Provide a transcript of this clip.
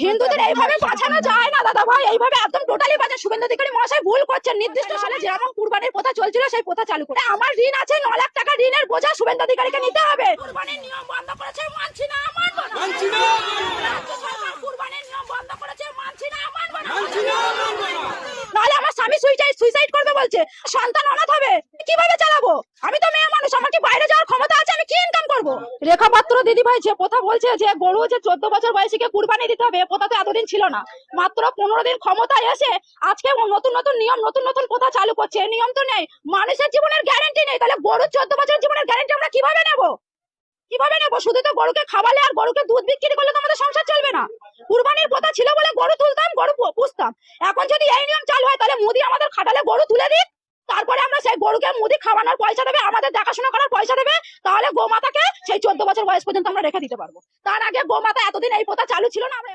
হিন্দুদের এইভাবে বাঁচানো যায় না দাদা ভাই, এইভাবে একদম টোটালি বাঁচা। শুভেন্দু অধিকারী মহাশয় ভুল করছেন। নির্দিষ্ট সালে যেমন কুরবানির প্রথা চলছিল সেই প্রথা চালু করে, আমার ঋণ আছে 9 লাখ টাকা, ঋণের বোঝা শুভেন্দু অধিকারীকে নিতে হবে। কুরবানির নিয়ম বন্ধ করেছে, মানছি না, মানব না। মানছি না। রাজ্য সরকার কুরবানির নিয়ম বন্ধ করেছে, মানছি না, মানব না। মানছি না, মানব না। নাহলে আমার স্বামী সুইসাইড করবে বলছে, সন্তান অনাথ হবে, কিভাবে চালাবো? আমি তো মেয়ে মানুষ, আমার কি বাইরে যাওয়ার ক্ষমতা আছে? আমি কি ইনকাম করবো? রেখা পাত্র দিদি ভাই যে কথা বলছে যে গরু যে 14 বছর বয়সীকে কুরবানি দিতে হবে, কথা তো এতদিন ছিল না। মাত্র 15 দিন ক্ষমতায় এসে আজকে নতুন নতুন নিয়ম, নতুন নতুন কথা চালু করছে। এই নিয়ম তো নেই, মানুষের জীবনের গ্যারান্টি নেই, তাহলে গরুর 14 বছর জীবনের গ্যারান্টি আমরা কিভাবে নেবো? কিভাবে নেবো? শুধু তো গরুকে খাওয়ালে আর গরুকে দুধ বিক্রি করলে তো আমাদের সংসার চলবে না। কুরবানির প্রথা ছিল বলে গরু তুলতাম, গরু পুষতাম। এখন যদি এই নিয়ম চালু হয়, তাহলে মোদি আমাদের খাটালে গরু তুলে দিক, তারপরে আমরা সেই গরুকে মুদি খাওয়ানোর পয়সা দেবে, আমাদের দেখাশোনা করার পয়সা দেবে, তাহলে গোমাতাকে সেই 14 বছর বয়স পর্যন্ত আমরা রেখে দিতে পারবো। তার আগে গোমাতা এতদিন এই প্রথা চালু ছিল না। আমরা